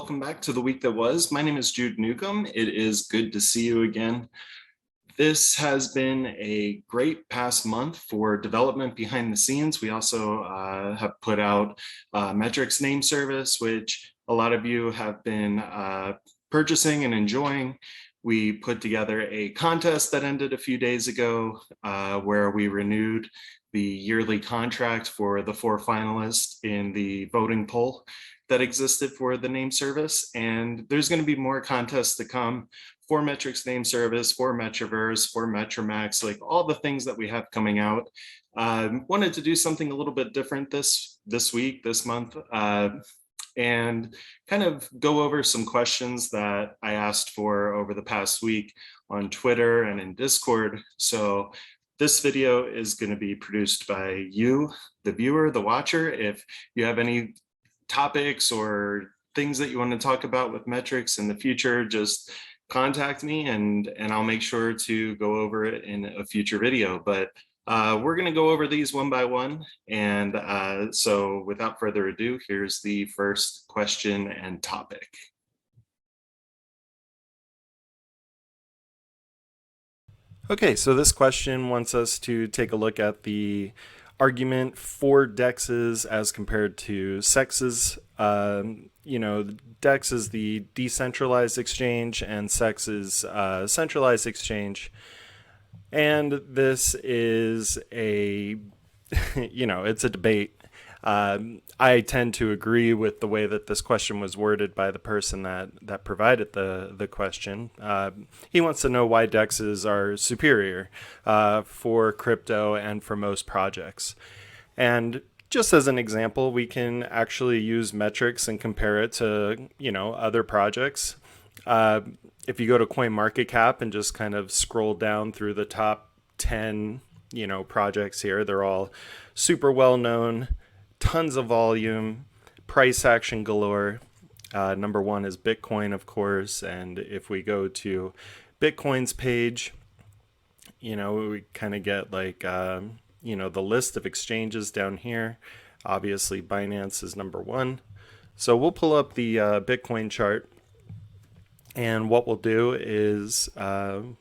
welcome back to the week that was. My name is Jude Newcomb. It is good to see you again. This has been a great past month for development behind the scenes. We also have put out Metrix name service, which a lot of you have been purchasing and enjoying. We put together a contest that ended a few days ago where we renewed the yearly contract for the 4 finalists in the voting poll that existed for the name service. And there's going to be more contests to come for Metrix name service, for Metroverse, for Metromax, like all the things that we have coming out. Wanted to do something a little bit different this week, this month, and kind of go over some questions that I asked for over the past week on Twitter and in Discord. So this video is going to be produced by you, the viewer, the watcher. If you have any topics or things that you want to talk about with Metrix in the future, just contact me and I'll make sure to go over it in a future video. But we're going to go over these one by one. And so without further ado, here's the first question and topic. Okay, so this question wants us to take a look at the argument for DEXs as compared to SEXs. DEX is the decentralized exchange and SEX is centralized exchange. And this is a, it's a debate. I tend to agree with the way that this question was worded by the person that provided the question. He wants to know why DEXs are superior for crypto and for most projects. And just as an example, we can actually use Metrix and compare it to, other projects. If you go to CoinMarketCap and just kind of scroll down through the top 10, projects here, they're all super well known. Tons of volume, price action galore. Number one is Bitcoin, of course. And if we go to Bitcoin's page, we kind of get like, the list of exchanges down here. Obviously, Binance is number one. So we'll pull up the Bitcoin chart. And what we'll do is we'll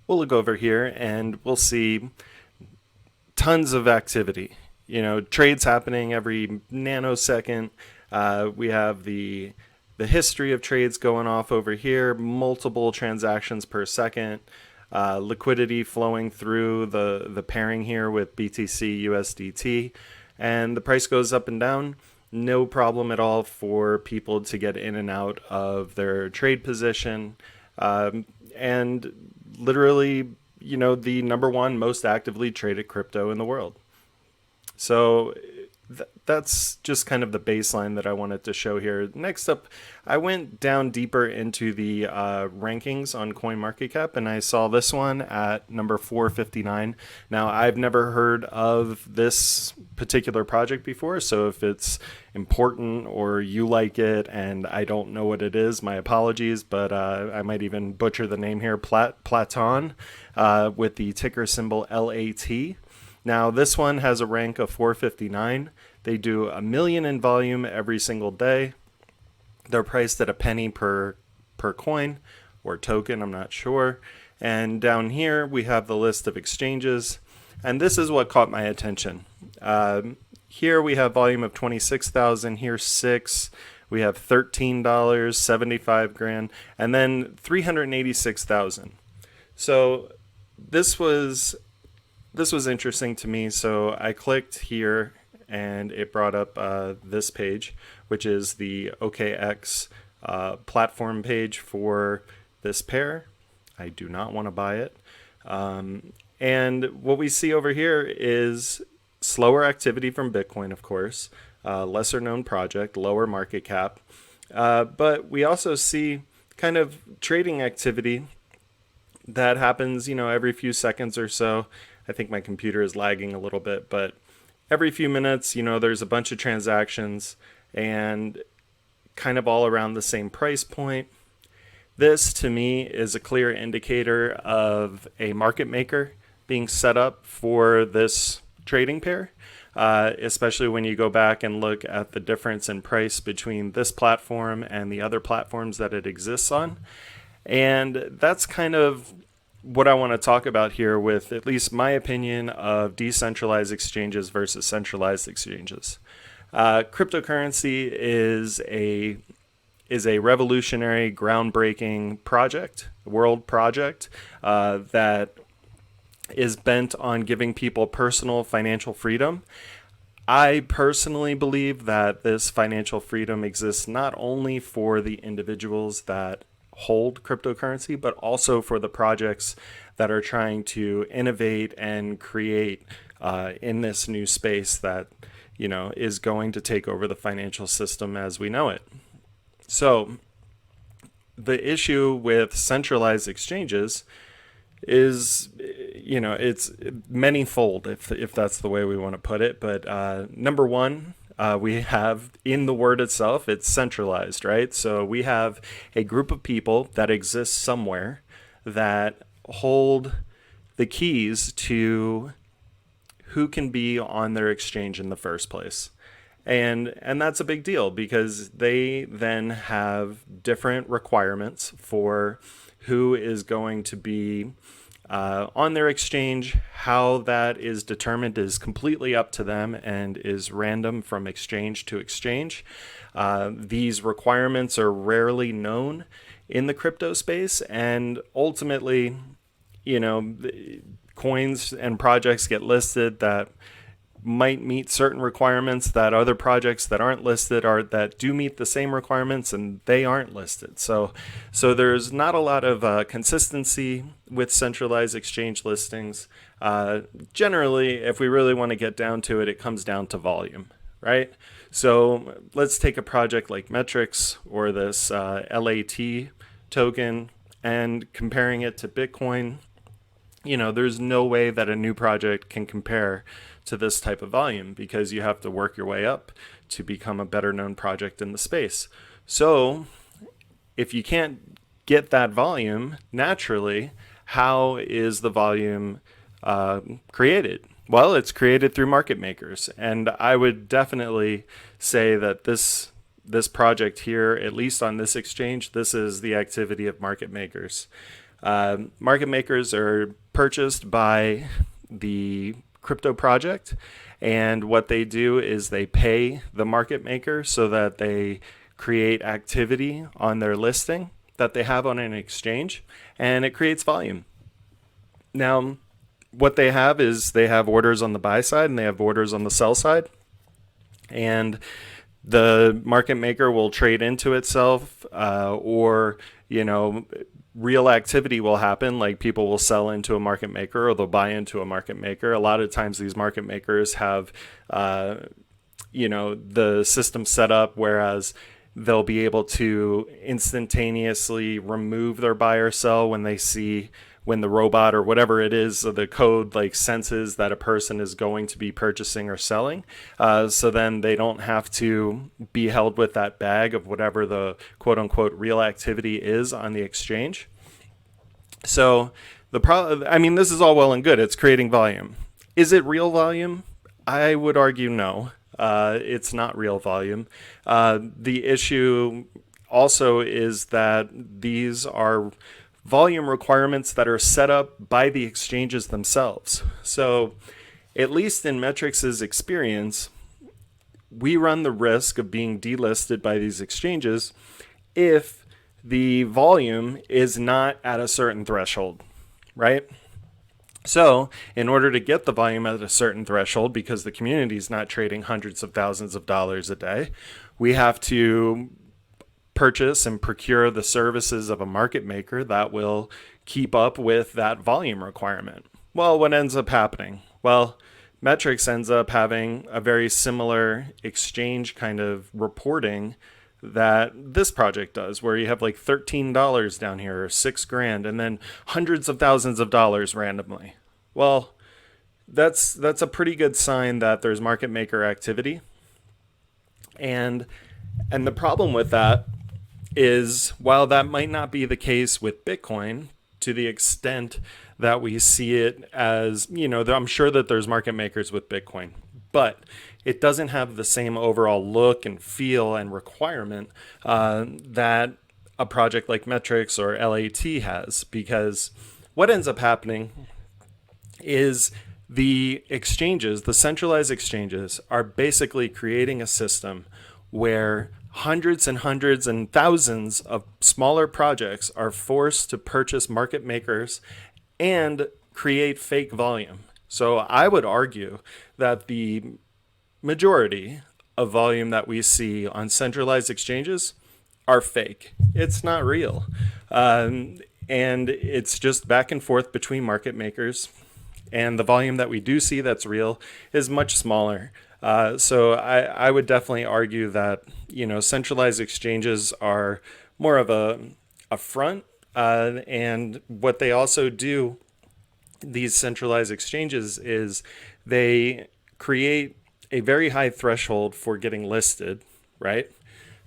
look over here and we'll see tons of activity. Trades happening every nanosecond. We have the history of trades going off over here, multiple transactions per second, liquidity flowing through the pairing here with BTC USDT, and the price goes up and down. No problem at all for people to get in and out of their trade position, and literally, the number one most actively traded crypto in the world. So that's just kind of the baseline that I wanted to show here. Next up, I went down deeper into the rankings on CoinMarketCap, and I saw this one at number 459. Now, I've never heard of this particular project before, so if it's important or you like it and I don't know what it is, my apologies, but I might even butcher the name here, Platon, with the ticker symbol LAT. Now, this one has a rank of 459. They do 1 million in volume every single day. They're priced at a penny per coin or token, I'm not sure. And down here, we have the list of exchanges. And this is what caught my attention. Here we have volume of 26,000, here 6. We have $13, 75 grand, and then 386,000. So this was interesting to me, so I clicked here and it brought up this page, which is the OKX platform page for this pair. I do not want to buy it. And what we see over here is slower activity from Bitcoin, of course, lesser known project, lower market cap. But we also see kind of trading activity that happens, every few seconds or so. I think my computer is lagging a little bit, but every few minutes, there's a bunch of transactions and kind of all around the same price point. This, to me, is a clear indicator of a market maker being set up for this trading pair. especially when you go back and look at the difference in price between this platform and the other platforms that it exists on. And that's kind of what I want to talk about here with at least my opinion of decentralized exchanges versus centralized exchanges. Cryptocurrency is a revolutionary, groundbreaking project, world project that is bent on giving people personal financial freedom. I personally believe that this financial freedom exists not only for the individuals that hold cryptocurrency, but also for the projects that are trying to innovate and create in this new space that, you know, is going to take over the financial system as we know it. So the issue with centralized exchanges is, you know, it's manyfold, if that's the way we want to put it. But number one, we have in the word itself, it's centralized, right? So we have a group of people that exist somewhere that hold the keys to who can be on their exchange in the first place. And that's a big deal because they then have different requirements for who is going to be on their exchange. How that is determined is completely up to them and is random from exchange to exchange. These requirements are rarely known in the crypto space, and ultimately, you know, coins and projects get listed that might meet certain requirements that other projects that aren't listed are that do meet the same requirements, and they aren't listed. So there's not a lot of consistency with centralized exchange listings. Generally, if we really want to get down to it, it comes down to volume, right? So let's take a project like Metrix or this LAT token and comparing it to Bitcoin. You know, there's no way that a new project can compare to this type of volume because you have to work your way up to become a better known project in the space. So if you can't get that volume naturally, how is the volume created? Well, it's created through market makers. And I would definitely say that this project here, at least on this exchange, this is the activity of market makers. Market makers are purchased by the crypto project, and what they do is they pay the market maker so that they create activity on their listing that they have on an exchange, and it creates volume. Now, what they have is they have orders on the buy side and they have orders on the sell side, and the market maker will trade into itself, or, you know, real activity will happen, like people will sell into a market maker or they'll buy into a market maker. A lot of times these market makers have, you know, the system set up whereas they'll be able to instantaneously remove their buy or sell when they see, when the robot or whatever it is, the code like senses that a person is going to be purchasing or selling. So then they don't have to be held with that bag of whatever the quote unquote real activity is on the exchange. So I mean, this is all well and good. It's creating volume. Is it real volume? I would argue no. It's not real volume. The issue also is that these are volume requirements that are set up by the exchanges themselves. So at least in Metrix's experience, we run the risk of being delisted by these exchanges if the volume is not at a certain threshold, right? So in order to get the volume at a certain threshold, because the community is not trading hundreds of thousands of dollars a day, we have to purchase and procure the services of a market maker that will keep up with that volume requirement. Well, what ends up happening? Well, Metrix ends up having a very similar exchange kind of reporting that this project does, where you have like $13 down here or $6,000 and then hundreds of thousands of dollars randomly. Well, that's a pretty good sign that there's market maker activity. And the problem with that is, while that might not be the case with Bitcoin to the extent that we see it as, you know, I'm sure that there's market makers with Bitcoin, but it doesn't have the same overall look and feel and requirement that a project like Metrix or LAT has, because what ends up happening is the exchanges, the centralized exchanges, are basically creating a system where hundreds and hundreds and thousands of smaller projects are forced to purchase market makers and create fake volume. So I would argue that the majority of volume that we see on centralized exchanges are fake. It's not real. And it's just back and forth between market makers. And the volume that we do see that's real is much smaller. So I would definitely argue that, centralized exchanges are more of a front. And what they also do, these centralized exchanges, is they create a very high threshold for getting listed, right?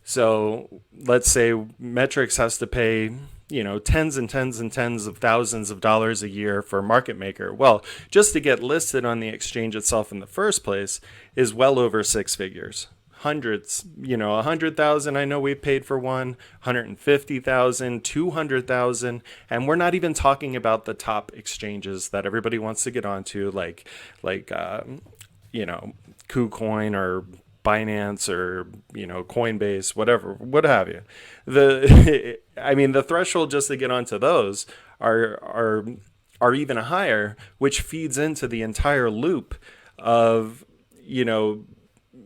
So let's say Metrix has to pay, tens and tens and tens of thousands of dollars a year for a market maker. Well, just to get listed on the exchange itself in the first place is well over six figures. Hundreds, 100,000. I know we paid for one, 150,000, 200,000. And we're not even talking about the top exchanges that everybody wants to get onto, like KuCoin or Binance or Coinbase, whatever, what have you. The threshold just to get onto those are even higher, which feeds into the entire loop of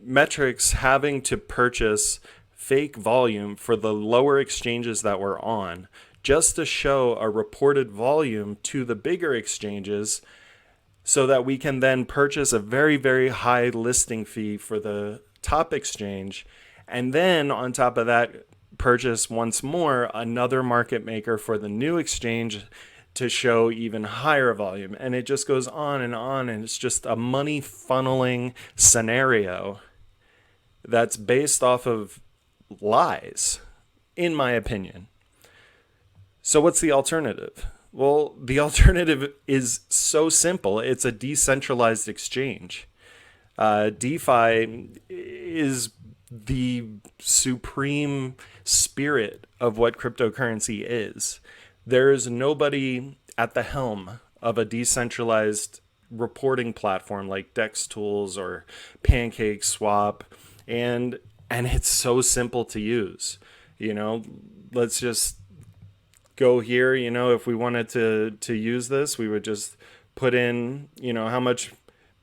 Metrix having to purchase fake volume for the lower exchanges that we're on, just to show a reported volume to the bigger exchanges, so that we can then purchase a very, very high listing fee for the top exchange. And then on top of that, purchase once more another market maker for the new exchange to show even higher volume. And it just goes on. And it's just a money funneling scenario that's based off of lies, in my opinion. So what's the alternative? Well, the alternative is so simple. It's a decentralized exchange. DeFi is the supreme spirit of what cryptocurrency is. There is nobody at the helm of a decentralized reporting platform like Dex Tools or PancakeSwap, and it's so simple to use. Let's just go here. If we wanted to use this, we would just put in how much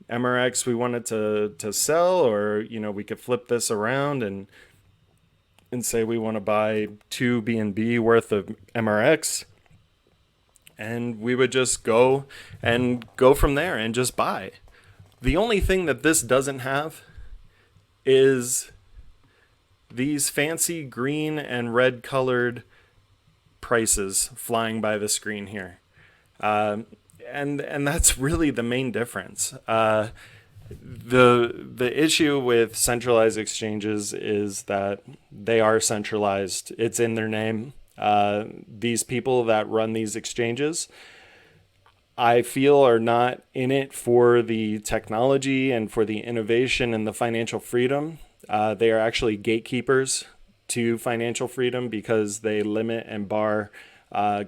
MRX we wanted to sell, or we could flip this around and say we want to buy 2 BNB worth of MRX, and we would just go from there and just buy. The only thing that this doesn't have is these fancy green and red colored prices flying by the screen here. And that's really the main difference. The issue with centralized exchanges is that they are centralized. It's in their name. These people that run these exchanges, I feel, are not in it for the technology and for the innovation and the financial freedom. They are actually gatekeepers to financial freedom, because they limit and bar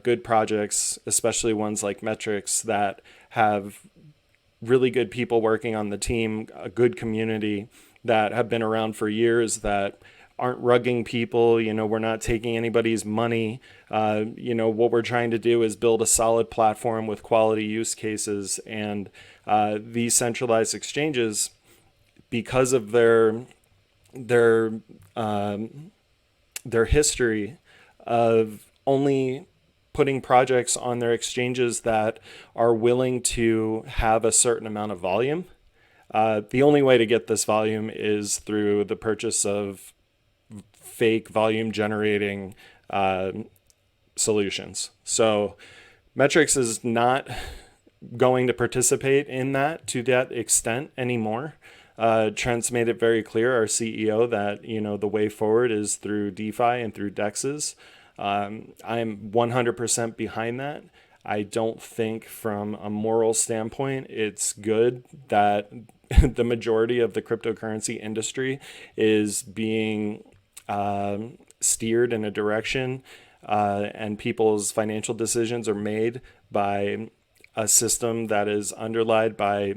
good projects, especially ones like Metrix that have really good people working on the team, a good community that have been around for years, that aren't rugging people. We're not taking anybody's money. What we're trying to do is build a solid platform with quality use cases. And these centralized exchanges, because of their history of only putting projects on their exchanges that are willing to have a certain amount of volume. The only way to get this volume is through the purchase of fake volume generating solutions. So Metrix is not going to participate in that to that extent anymore. Trent's made it very clear, our CEO, that the way forward is through DeFi and through DEXs. I'm 100% behind that. I don't think from a moral standpoint it's good that the majority of the cryptocurrency industry is being steered in a direction, and people's financial decisions are made by a system that is underlied by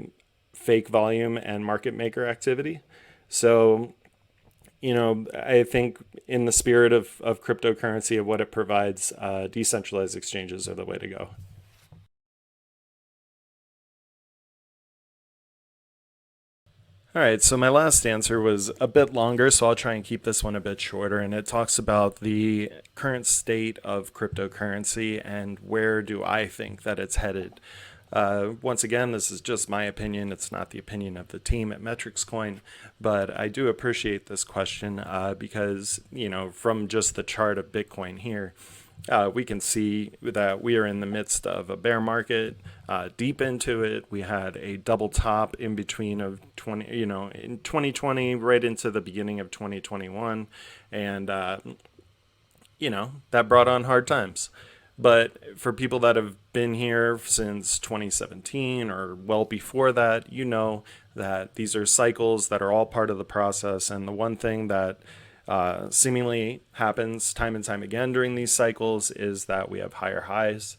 fake volume and market maker activity. So, I think in the spirit of cryptocurrency and what it provides, decentralized exchanges are the way to go. All right, so my last answer was a bit longer, so I'll try and keep this one a bit shorter. And it talks about the current state of cryptocurrency and where do I think that it's headed. Once again, this is just my opinion. It's not the opinion of the team at Metrix Coin, but I do appreciate this question because, from just the chart of Bitcoin here, we can see that we are in the midst of a bear market, deep into it. We had a double top in between of in 2020, right into the beginning of 2021. And, that brought on hard times. But for people that have been here since 2017 or well before that, that these are cycles that are all part of the process. And the one thing that seemingly happens time and time again during these cycles is that we have higher highs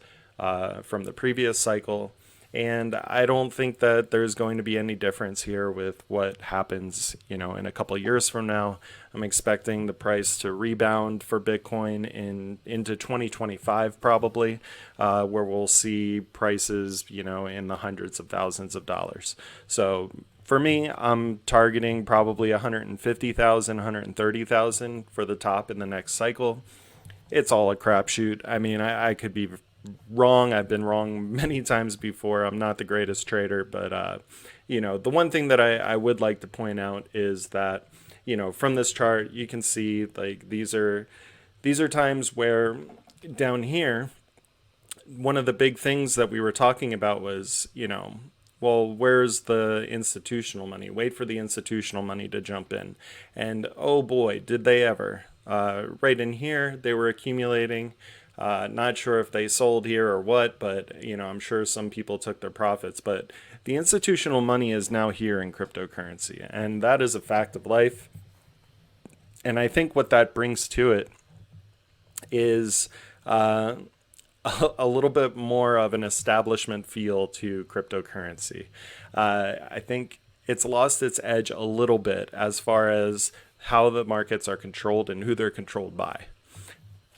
from the previous cycle. And I don't think that there's going to be any difference here with what happens, in a couple of years from now. I'm expecting the price to rebound for Bitcoin into 2025 probably, where we'll see prices, in the hundreds of thousands of dollars. So for me, I'm targeting probably 150,000, 130,000 for the top in the next cycle. It's all a crapshoot. I mean, I could be wrong. I've been wrong many times before. I'm not the greatest trader, but the one thing that I would like to point out is that, from this chart, you can see like these are times where down here, one of the big things that we were talking about was, well, where's the institutional money? Wait for the institutional money to jump in. And oh boy, did they ever. Right in here, they were accumulating. Not sure if they sold here or what, but I'm sure some people took their profits. But the institutional money is now here in cryptocurrency, and that is a fact of life. And I think what that brings to it is a little bit more of an establishment feel to cryptocurrency. I think it's lost its edge a little bit as far as how the markets are controlled and who they're controlled by.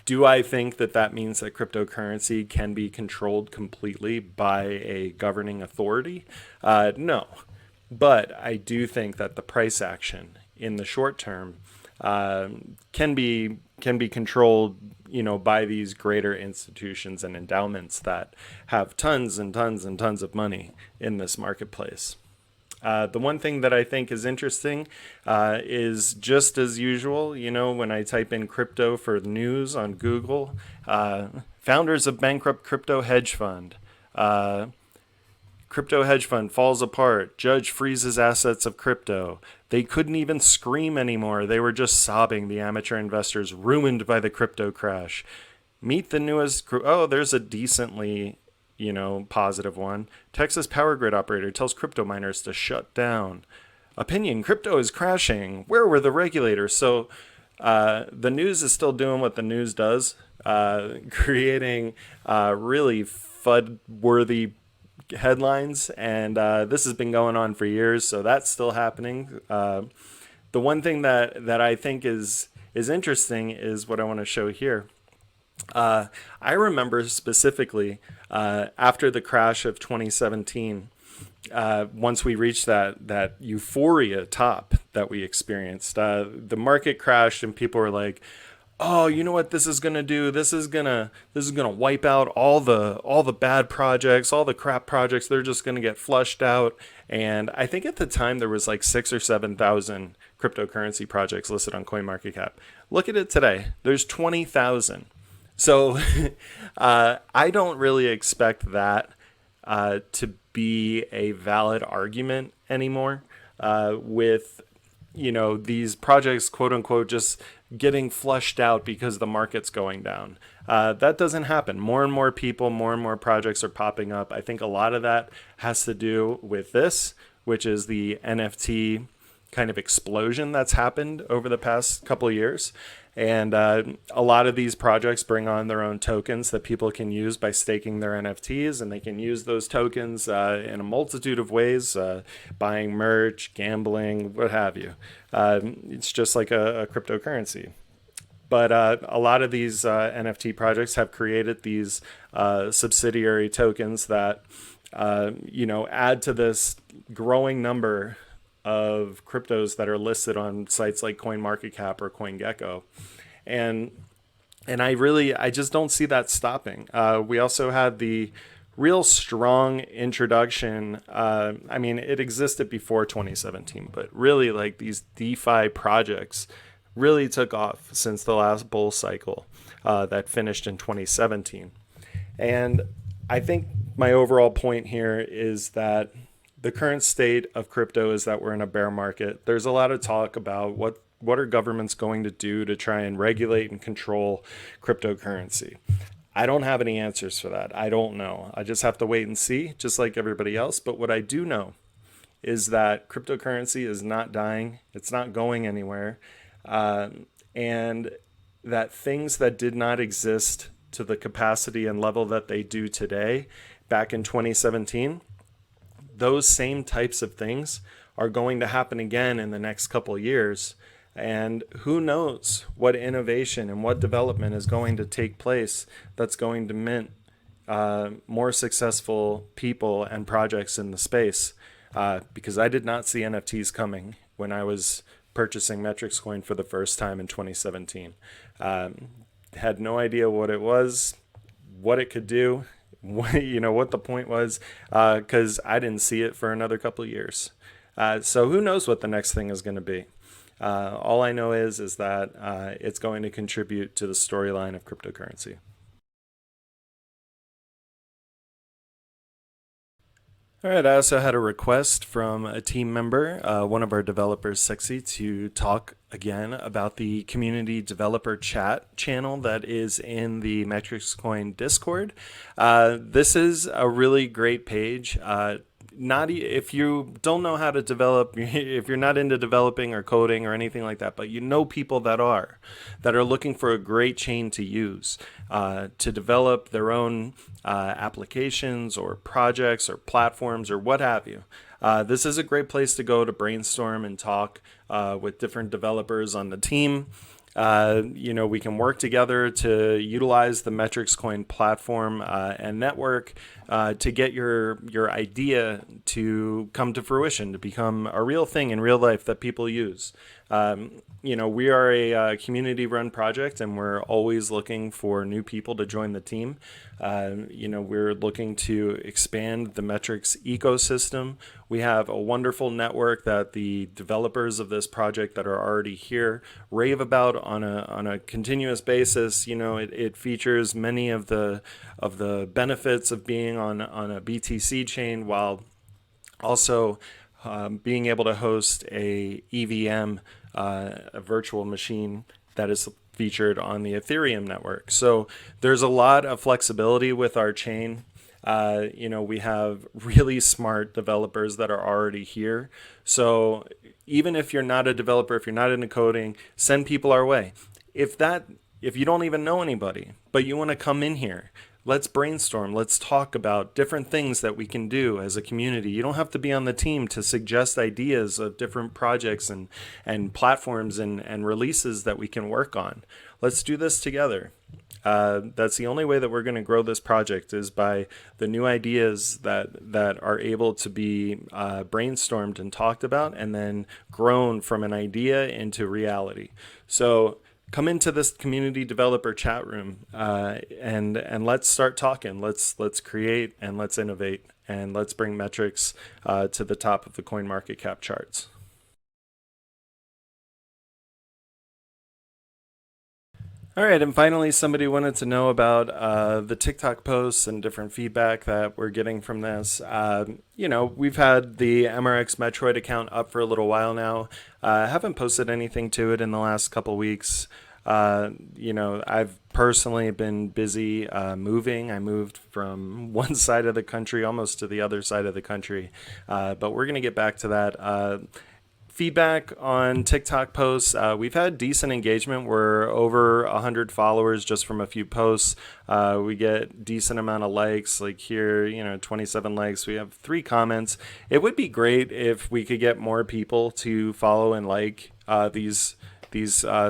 Do I think that means that cryptocurrency can be controlled completely by a governing authority? No. But I do think that the price action in the short term can be controlled, by these greater institutions and endowments that have tons and tons and tons of money in this marketplace. The one thing that I think is interesting is just as usual, when I type in crypto for news on Google, founders of bankrupt crypto hedge fund. Crypto hedge fund falls apart. Judge freezes assets of crypto. They couldn't even scream anymore. They were just sobbing. The amateur investors ruined by the crypto crash. Meet the newest. Oh, there's a decently, positive one. Texas power grid operator tells crypto miners to shut down. Opinion: crypto is crashing. Where were the regulators? So the news is still doing what the news does, creating really FUD-worthy headlines, and this has been going on for years, so that's still happening. The one thing that I think is interesting is what I want to show here. I remember specifically after the crash of 2017, once we reached that euphoria top that we experienced, the market crashed and people were like, oh, you know what this is gonna do? This is gonna wipe out all the bad projects, all the crap projects. They're just gonna get flushed out. And I think at the time there was like 6,000 or 7,000 cryptocurrency projects listed on CoinMarketCap. Look at it today. There's 20,000. So I don't really expect that to be a valid argument anymore with these projects, quote unquote, just getting flushed out because the market's going down. That doesn't happen. More and more people, more and more projects are popping up. I think a lot of that has to do with this, which is the NFT kind of explosion that's happened over the past couple of years. And a lot of these projects bring on their own tokens that people can use by staking their NFTs, and they can use those tokens in a multitude of ways, buying merch, gambling, what have you. It's just like a cryptocurrency. But a lot of these NFT projects have created these subsidiary tokens that, add to this growing number of cryptos that are listed on sites like CoinMarketCap or CoinGecko. And I just don't see that stopping. We also had the real strong introduction. It existed before 2017, but really like these DeFi projects really took off since the last bull cycle that finished in 2017. And I think my overall point here is that the current state of crypto is that we're in a bear market. There's a lot of talk about what are governments going to do to try and regulate and control cryptocurrency. I don't have any answers for that. I don't know. I just have to wait and see, just like everybody else. But what I do know is that cryptocurrency is not dying. It's not going anywhere. And that things that did not exist to the capacity and level that they do today back in 2017, those same types of things are going to happen again in the next couple of years. And who knows what innovation and what development is going to take place that's going to mint more successful people and projects in the space. Because I did not see NFTs coming when I was purchasing Metrix coin for the first time in 2017. Had no idea what it was, what it could do, what the point was, because I didn't see it for another couple of years. So who knows what the next thing is going to be. All I know is that it's going to contribute to the storyline of cryptocurrency. All right, I also had a request from a team member, one of our developers, Sexy, to talk again about the community developer chat channel that is in the Metrix Coin Discord. This is a really great page. If you don't know how to develop, if you're not into developing or coding or anything like that, but you know people that are looking for a great chain to use to develop their own applications or projects or platforms or what have you. This is a great place to go to brainstorm and talk with different developers on the team. We can work together to utilize the Metrix Coin platform and network to get your idea to come to fruition, to become a real thing in real life that people use. We are a community-run project, and we're always looking for new people to join the team. We're looking to expand the Metrix ecosystem. We have a wonderful network that the developers of this project that are already here rave about on a continuous basis. It features many of the benefits of being on a BTC chain, while also being able to host a EVM, a virtual machine that is featured on the Ethereum network. So there's a lot of flexibility with our chain. We have really smart developers that are already here. So even if you're not a developer, if you're not into coding, send people our way. If you don't even know anybody, but you want to come in here, let's brainstorm. Let's talk about different things that we can do as a community. You don't have to be on the team to suggest ideas of different projects and platforms and releases that we can work on. Let's do this together. That's the only way that we're going to grow this project, is by the new ideas that are able to be brainstormed and talked about and then grown from an idea into reality. So come into this community developer chat room and let's start talking. Let's create and let's innovate, and let's bring Metrix to the top of the CoinMarketCap charts. All right, and finally, somebody wanted to know about the TikTok posts and different feedback that we're getting from this. We've had the MRX Metroid account up for a little while now. I haven't posted anything to it in the last couple weeks. I've personally been busy moving. I moved from one side of the country almost to the other side of the country, but we're going to get back to that. Feedback on TikTok posts. We've had decent engagement. We're over 100 followers just from a few posts. We get decent amount of likes, like here, 27 likes. We have 3 comments. It would be great if we could get more people to follow and like these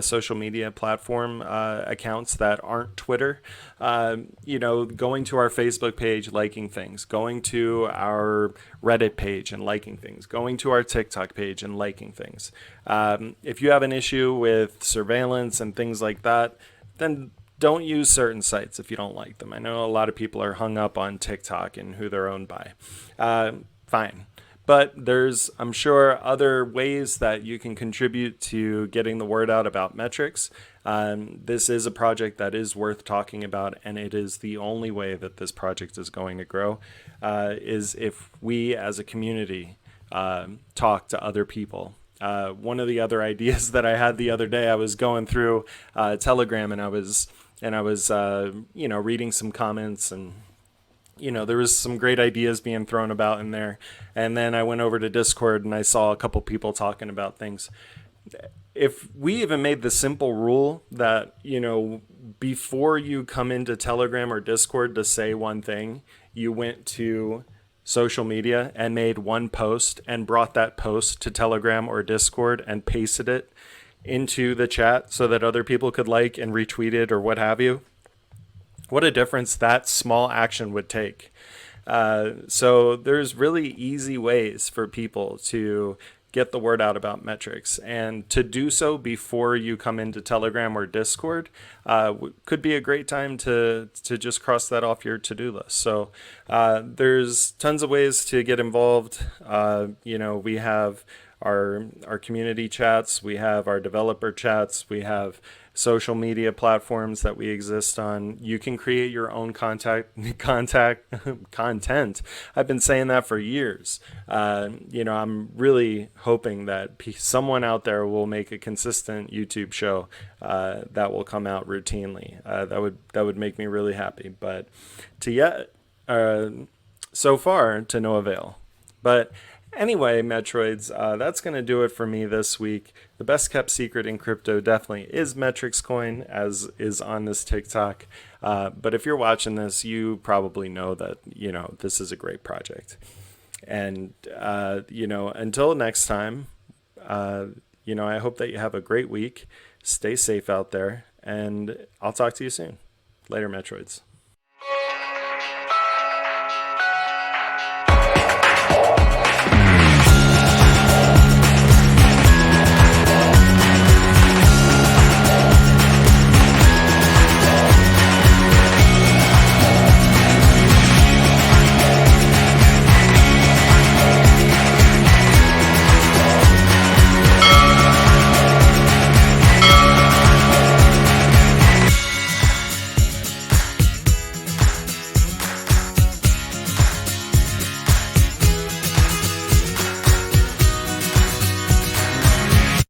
social media platform accounts that aren't Twitter. Going to our Facebook page, liking things, going to our Reddit page and liking things, going to our TikTok page and liking things. If you have an issue with surveillance and things like that, then don't use certain sites if you don't like them. I know a lot of people are hung up on TikTok and who they're owned by. Fine. But there's, I'm sure, other ways that you can contribute to getting the word out about Metrix. This is a project that is worth talking about, and it is the only way that this project is going to grow, is if we as a community talk to other people. One of the other ideas that I had the other day, I was going through Telegram, and I was reading some comments, and there was some great ideas being thrown about in there. And then I went over to Discord and I saw a couple people talking about things. If we even made the simple rule that, before you come into Telegram or Discord to say one thing, you went to social media and made one post and brought that post to Telegram or Discord and pasted it into the chat so that other people could like and retweet it or what have you. What a difference that small action would take. So there's really easy ways for people to get the word out about Metrix, and to do so before you come into Telegram or Discord could be a great time to just cross that off your to-do list. So there's tons of ways to get involved. We have our community chats, we have our developer chats, we have social media platforms that we exist on. You can create your own content. I've been saying that for years. I'm really hoping that someone out there will make a consistent YouTube show that will come out routinely. That would make me really happy. But so far to no avail. But anyway, Metroids, that's going to do it for me this week. The best kept secret in crypto definitely is Metrix coin, as is on this TikTok. But if you're watching this, you probably know that, this is a great project. And, until next time, I hope that you have a great week. Stay safe out there, and I'll talk to you soon. Later, Metroids.